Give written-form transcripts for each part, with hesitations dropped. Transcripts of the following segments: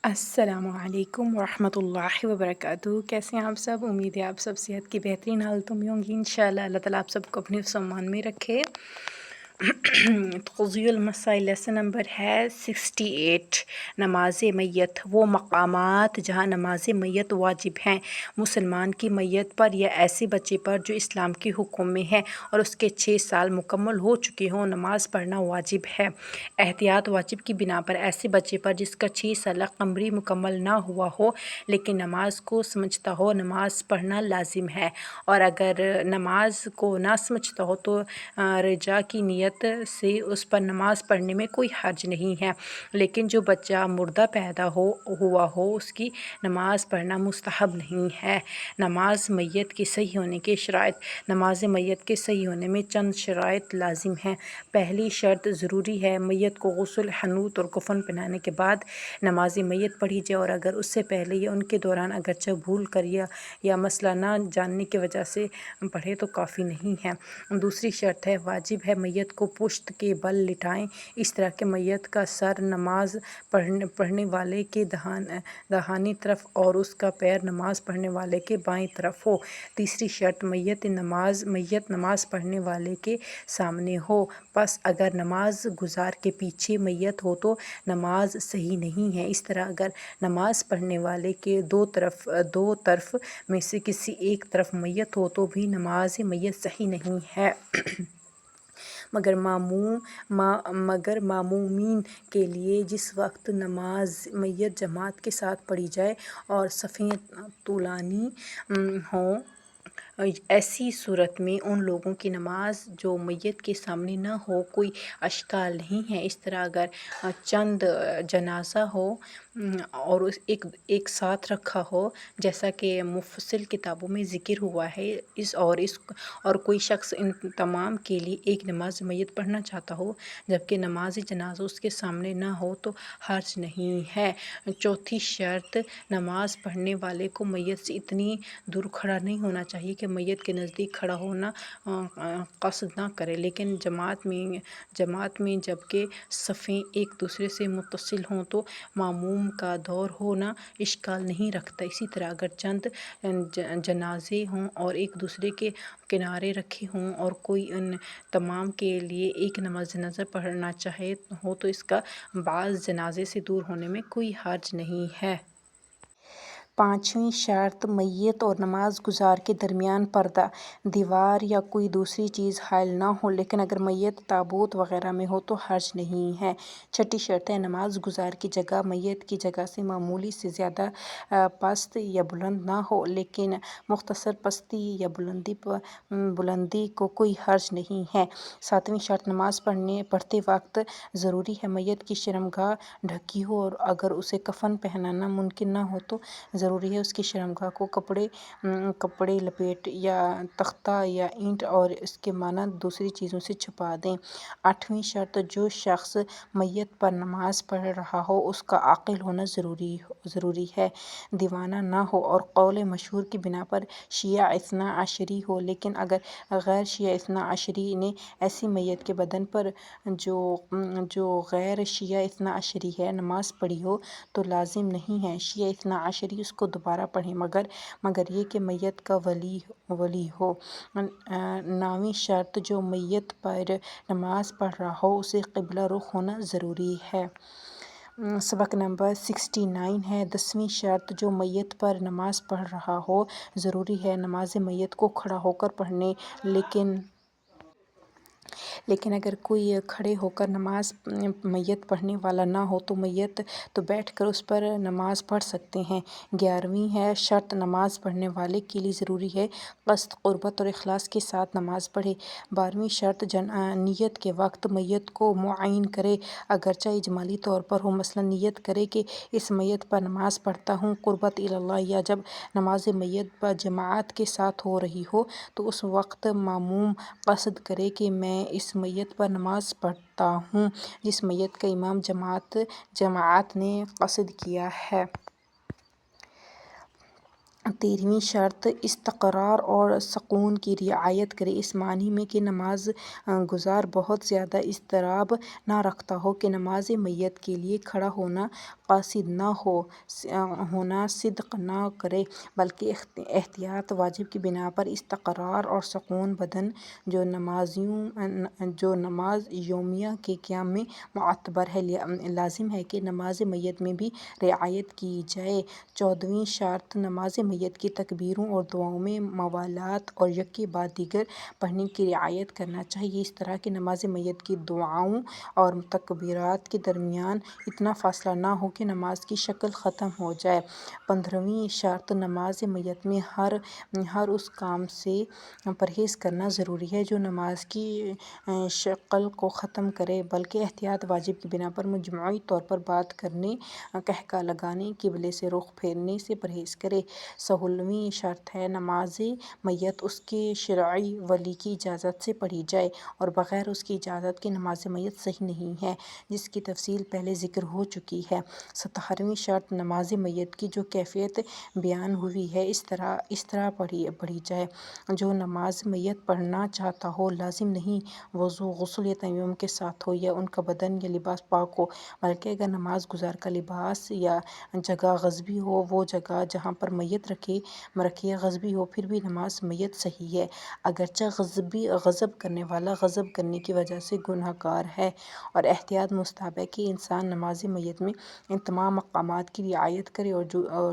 السلام علیکم ورحمۃ اللہ وبرکاتہ، کیسے ہیں آپ سب؟ امید ہے آپ سب صحت کی بہترین حالتوں میں ہوں گی انشاءاللہ۔ اللہ تعالیٰ آپ سب کو اپنے حفظ و امان میں رکھے۔ توضیح المسائل لیسن نمبر ہے 68، نماز میت۔ وہ مقامات جہاں نماز میت واجب ہیں مسلمان کی میت پر یا ایسے بچے پر جو اسلام کے حکم میں ہے اور اس کے 6 سال مکمل ہو چکے ہوں، نماز پڑھنا واجب ہے۔ احتیاط واجب کی بنا پر ایسے بچے پر جس کا 6 سالہ قمری مکمل نہ ہوا ہو لیکن نماز کو سمجھتا ہو، نماز پڑھنا لازم ہے، اور اگر نماز کو نہ سمجھتا ہو تو رجا کی نیت سے اس پر نماز پڑھنے میں کوئی حرج نہیں ہے۔ لیکن جو بچہ مردہ پیدا ہوا ہو اس کی نماز پڑھنا مستحب نہیں ہے۔ نماز میت کے صحیح ہونے کے شرائط۔ نماز میت کے صحیح ہونے میں چند شرائط لازم ہیں۔ پہلی شرط ضروری ہے میت کو غسل، حنوط اور کفن پہنانے کے بعد نماز میت پڑھی جائے، اور اگر اس سے پہلے یا ان کے دوران اگرچہ بھول کر یا مسئلہ نہ جاننے کی وجہ سے پڑھے تو کافی نہیں ہے۔ دوسری شرط ہے، واجب ہے میت کو پشت کے بل لٹائیں، اس طرح کہ میت کا سر نماز پڑھنے والے کے داہنی طرف اور اس کا پیر نماز پڑھنے والے کے بائیں طرف ہو۔ تیسری شرط، میت نماز پڑھنے والے کے سامنے ہو، پس اگر نماز گزار کے پیچھے میت ہو تو نماز صحیح نہیں ہے۔ اس طرح اگر نماز پڑھنے والے کے دو طرف میں سے کسی ایک طرف میت ہو تو بھی نماز میت صحیح نہیں ہے۔ مگر معمومین کے لیے جس وقت نماز میت جماعت کے ساتھ پڑھی جائے اور صفیں طولانی ہوں، ایسی صورت میں ان لوگوں کی نماز جو میت کے سامنے نہ ہو کوئی اشکال نہیں ہے۔ اس طرح اگر چند جنازہ ہو اور ایک ساتھ رکھا ہو، جیسا کہ مفصل کتابوں میں ذکر ہوا ہے، اور کوئی شخص ان تمام کے لیے ایک نماز میت پڑھنا چاہتا ہو جبکہ نماز جنازہ اس کے سامنے نہ ہو تو حرج نہیں ہے۔ چوتھی شرط، نماز پڑھنے والے کو میت سے اتنی دور کھڑا نہیں ہونا چاہیے کہ میت کے نزدیک کھڑا ہونا قصد نہ کرے، لیکن جماعت میں جبکہ صفیں ایک دوسرے سے متصل ہوں تو ماموم کا دور ہونا اشکال نہیں رکھتا۔ اسی طرح اگر چند جنازے ہوں اور ایک دوسرے کے کنارے رکھے ہوں اور کوئی ان تمام کے لیے ایک نماز جنازہ پڑھنا چاہے ہو تو اس کا بعض جنازے سے دور ہونے میں کوئی حرج نہیں ہے۔ پانچویں شرط، میت اور نماز گزار کے درمیان پردہ، دیوار یا کوئی دوسری چیز حائل نہ ہو، لیکن اگر میت تابوت وغیرہ میں ہو تو حرج نہیں ہے۔ چھٹی شرط ہے، نماز گزار کی جگہ میت کی جگہ سے معمولی سے زیادہ پست یا بلند نہ ہو، لیکن مختصر پستی یا بلندی کو کوئی حرج نہیں ہے۔ ساتویں شرط، نماز پڑھتے وقت ضروری ہے میت کی شرمگاہ ڈھکی ہو، اور اگر اسے کفن پہنانا ممکن نہ ہو تو ضروری ہے اس کی شرمگاہ کو کپڑے لپیٹ یا تختہ یا اینٹ اور اس کے مانند دوسری چیزوں سے چھپا دیں۔ آٹھویں شرط، جو شخص میت پر نماز پڑھ رہا ہو اس کا عاقل ہونا ضروری ہے، دیوانہ نہ ہو اور قول مشہور کی بنا پر شیعہ اثنا عشری ہو، لیکن اگر غیر شیعہ اثنا عشری نے ایسی میت کے بدن پر جو غیر شیعہ اثنا عشری ہے نماز پڑھی ہو تو لازم نہیں ہے شیعہ اثنا عشری اس کو دوبارہ پڑھیں، مگر یہ کہ میت کا ولی ہو۔ نویں شرط، جو میت پر نماز پڑھ رہا ہو اسے قبلہ رخ ہونا ضروری ہے۔ سبق نمبر 69 ہے، 10ویں شرط، جو میت پر نماز پڑھ رہا ہو ضروری ہے نماز میت کو کھڑا ہو کر پڑھنے، لیکن اگر کوئی کھڑے ہو کر نماز میت پڑھنے والا نہ ہو تو بیٹھ کر اس پر نماز پڑھ سکتے ہیں۔ 11ویں ہے شرط، نماز پڑھنے والے کے لیے ضروری ہے قصد، قربت اور اخلاص کے ساتھ نماز پڑھے۔ 12ویں شرط، نیت کے وقت میت کو معین کرے، اگرچہ اجمالی طور پر ہو، مثلا نیت کرے کہ اس میت پر نماز پڑھتا ہوں قربت اللہ، یا جب نماز میت جماعت کے ساتھ ہو رہی ہو تو اس وقت ماموم قصد کرے کہ میں اس میت پر نماز پڑھتا ہوں جس میت کا امام جماعت نے قصد کیا ہے۔ 13ویں شرط استقرار اور سکون کی رعایت کرے، اس معنی میں کہ نماز گزار بہت زیادہ اضطراب نہ رکھتا ہو کہ نماز میت کے لیے کھڑا ہونا قاصد نہ ہونا صدق نہ کرے، بلکہ احتیاط واجب کی بنا پر استقرار اور سکون بدن جو نماز یومیہ کے قیام میں معتبر ہے، لازم ہے کہ نماز میت میں بھی رعایت کی جائے۔ 14ویں شرط نماز میت کی تکبیروں اور دعاؤں میں موالات اور یکے بعد دیگر پڑھنے کی رعایت کرنا چاہیے، اس طرح کہ نماز میت کی دعاؤں اور تکبیرات کے درمیان اتنا فاصلہ نہ ہو کہ نماز کی شکل ختم ہو جائے۔ 15ویں شرط نماز میت میں ہر اس کام سے پرہیز کرنا ضروری ہے جو نماز کی شکل کو ختم کرے، بلکہ احتیاط واجب کی بنا پر مجموعی طور پر بات کرنے، قہقہ لگانے، قبلے سے رخ پھیرنے سے پرہیز کرے۔ 16ویں شرط ہے نماز میت اس کے شرعی ولی کی اجازت سے پڑھی جائے، اور بغیر اس کی اجازت کے نماز میت صحیح نہیں ہے، جس کی تفصیل پہلے ذکر ہو چکی ہے۔ 17ویں شرط نماز میت کی جو کیفیت بیان ہوئی ہے اس طرح پڑھی جائے۔ جو نماز میت پڑھنا چاہتا ہو لازم نہیں وضو، غسل یا تیمم کے ساتھ ہو یا ان کا بدن یا لباس پاک ہو، بلکہ اگر نماز گزار کا لباس یا جگہ غضبی ہو، وہ جگہ جہاں پر میت رکھی ہے غضبی ہو، پھر بھی نماز میت صحیح ہے، اگرچہ غضب کرنے والا غضب کرنے کی وجہ سے گناہ گار ہے، اور احتیاط مستحب ہے کہ انسان نماز میت میں ان تمام مقامات کی رعایت کرے اور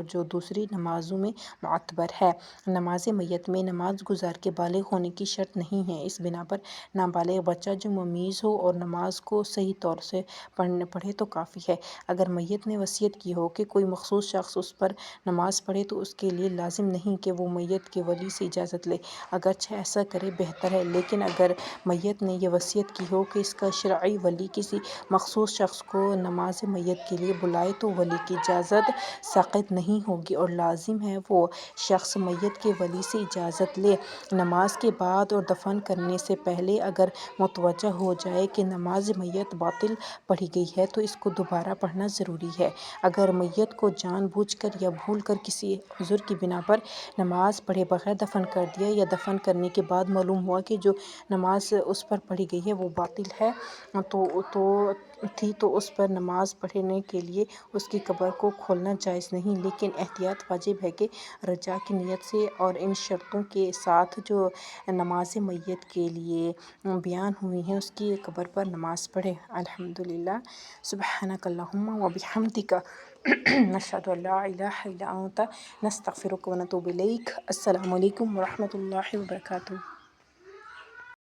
جو دوسری نمازوں میں معتبر ہے۔ نماز میت میں نماز گزار کے بالغ ہونے کی شرط نہیں ہے، اس بنا پر نابالغ بچہ جو ممیز ہو اور نماز کو صحیح طور سے پڑھے تو کافی ہے۔ اگر میت نے وصیت کی ہو کہ کوئی مخصوص شخص اس پر نماز پڑھے تو اس کے لیے لازم نہیں کہ وہ میت کے ولی سے اجازت لے، اگرچہ ایسا کرے بہتر ہے، لیکن اگر میت نے یہ وصیت کی ہو کہ اس کا شرعی ولی کسی مخصوص شخص کو نماز میت کے لیے بلائے تو ولی کی اجازت ساقط نہیں ہوگی اور لازم ہے وہ شخص میت کے ولی سے اجازت لے۔ نماز کے بعد اور دفن کرنے سے پہلے اگر متوجہ ہو جائے کہ نماز میت باطل پڑھی گئی ہے تو اس کو دوبارہ پڑھنا ضروری ہے۔ اگر میت کو جان بوجھ کر یا بھول کر کسی عذر کی بنا پر نماز پڑھے بغیر دفن کر دیا یا دفن کرنے کے بعد معلوم ہوا کہ جو نماز اس پر پڑھی گئی ہے وہ باطل ہے تو اس پر نماز پڑھنے کے لیے اس کی قبر کو کھولنا جائز نہیں، لیکن احتیاط واجب ہے کہ رجاء کی نیت سے اور ان شرطوں کے ساتھ جو نماز میت کے لیے بیان ہوئی ہیں اس کی قبر پر نماز پڑھے۔ الحمدللہ، سبحانک اللہم و بحمدک، نشہد ان لا الہ الا انت، نستغفرک و نتوب الیک۔ السلام علیکم ورحمۃ اللہ وبرکاتہ۔